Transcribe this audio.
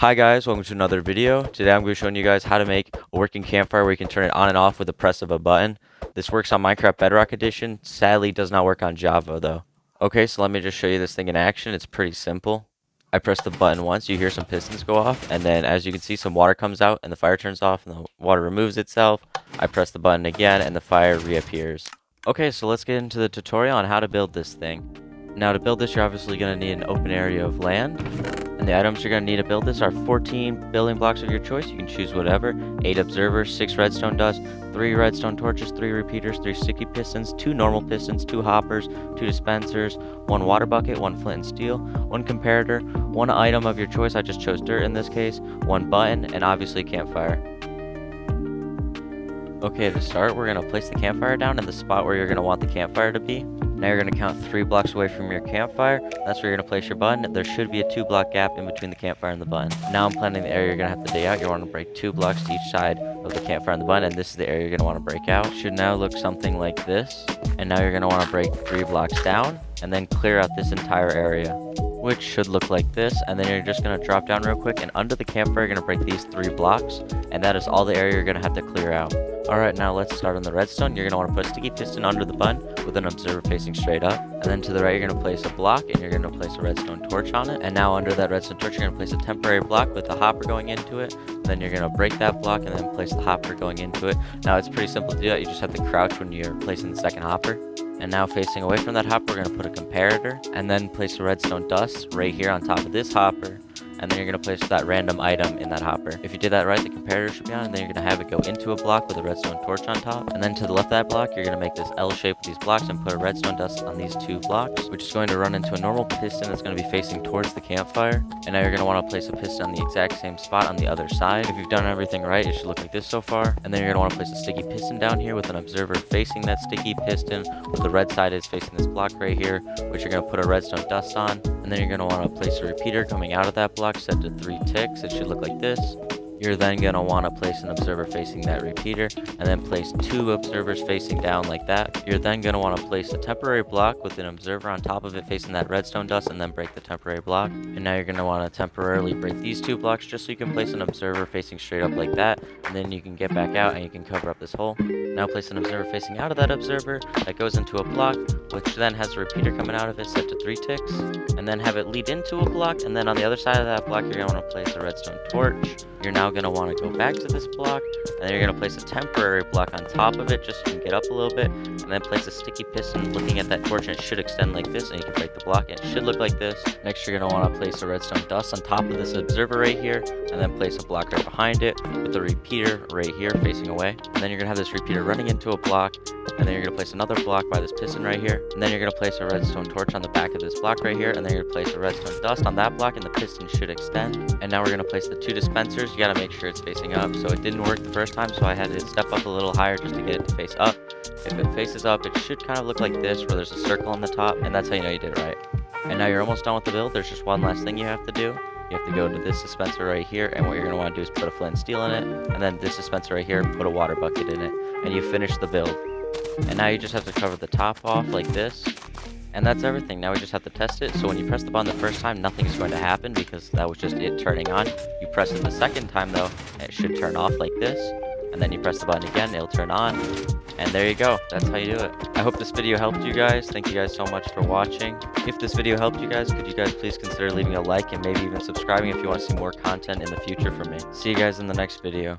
Hi guys, welcome to another video. Today I'm going to be showing you guys how to make a working campfire where you can turn it on and off with the press of a button. This works on Minecraft Bedrock Edition, sadly does not work on Java though. Okay, so let me just show you this thing in action. It's pretty simple. I press the button once, you hear some pistons go off, and then as you can see some water comes out and the fire turns off and the water removes itself. I press the button again and the fire reappears. Okay, so let's get into the tutorial on how to build this thing. Now to build this, you're obviously going to need an open area of land. And the items you're going to need to build this are 14 building blocks of your choice. You can choose whatever. 8 observers, 6 redstone dust, 3 redstone torches, 3 repeaters, 3 sticky pistons, 2 normal pistons, 2 hoppers, 2 dispensers, 1 water bucket, 1 flint and steel, 1 comparator, 1 item of your choice. I just chose dirt in this case, 1 button, and obviously campfire. Okay, to start, we're going to place the campfire down in the spot where you're going to want the campfire to be. Now you're going to count 3 blocks away from your campfire. That's where you're going to place your button. There should be a 2-block gap in between the campfire and the button. Now I'm planning the area you're going to have to dig out. You want to break 2 blocks to each side of the campfire and the button, and this is the area you're going to want to break out. It should now look something like this. And now you're going to want to break 3 blocks down and then clear out this entire area, which should look like this. And then you're just going to drop down real quick, and under the campfire you're going to break these 3 blocks, and that is all the area you're going to have to clear out. Alright, now let's start on the redstone. You're going to want to put a sticky piston under the button with an observer facing straight up. And then to the right, you're going to place a block, and you're going to place a redstone torch on it. And now under that redstone torch, you're going to place a temporary block with the hopper going into it. And then you're going to break that block and then place the hopper going into it. Now it's pretty simple to do that. You just have to crouch when you're placing the second hopper. And now facing away from that hopper, we're going to put a comparator and then place a redstone dust right here on top of this hopper. And then you're going to place that random item in that hopper. If you did that right, the comparator should be on, and then you're going to have it go into a block with a redstone torch on top. And then to the left of that block, you're going to make this L shape with these blocks and put a redstone dust on these 2 blocks, which is going to run into a normal piston that's going to be facing towards the campfire. And now you're going to want to place a piston on the exact same spot on the other side. If you've done everything right, it should look like this so far. And then you're going to want to place a sticky piston down here with an observer facing that sticky piston, with the red side is facing this block right here, which you're going to put a redstone dust on. And then you're going to want to place a repeater coming out of that block set to 3 ticks. It should look like this. You're then going to want to place an observer facing that repeater and then place 2 observers facing down like that. You're then going to want to place a temporary block with an observer on top of it facing that redstone dust and then break the temporary block. And now you're going to want to temporarily break these 2 blocks just so you can place an observer facing straight up like that, and then you can get back out and you can cover up this hole. Now place an observer facing out of that observer that goes into a block, which then has a repeater coming out of it set to 3 ticks, and then have it lead into a block, and then on the other side of that block you're going to want to place a redstone torch. You're now going to want to go back to this block, and then you're going to place a temporary block on top of it just so you can get up a little bit, and then place a sticky piston looking at that torch, and it should extend like this, and you can break the block and it should look like this. Next you're going to want to place a redstone dust on top of this observer right here, and then place a block right behind it with a repeater right here facing away. And then you're going to have this repeater running into a block, and then you're going to place another block by this piston right here, and then you're going to place a redstone torch on the back of this block right here, and then you're going to place a redstone dust on that block, and the piston should extend. And now we're going to place the 2 dispensers. You got to make sure it's facing up. So it didn't work the first time, so I had to step up a little higher just to get it to face up. If it faces up, it should kind of look like this, where there's a circle on the top, and that's how you know you did it right. And now you're almost done with the build. There's just one last thing you have to do. You have to go to this dispenser right here, and what you're going to want to do is put a flint and steel in it, and then this dispenser right here, put a water bucket in it, and you finish the build. And now you just have to cover the top off like this, and that's everything. Now we just have to test it. So when you press the button the first time, nothing is going to happen because that was just it turning on. You press it the second time though, and it should turn off like this, and then you press the button again, it'll turn on, and there you go. That's how you do it. I hope this video helped you guys. Thank you guys so much for watching. If this video helped you guys, could you guys please consider leaving a like and maybe even subscribing if you want to see more content in the future from me. See you guys in the next video.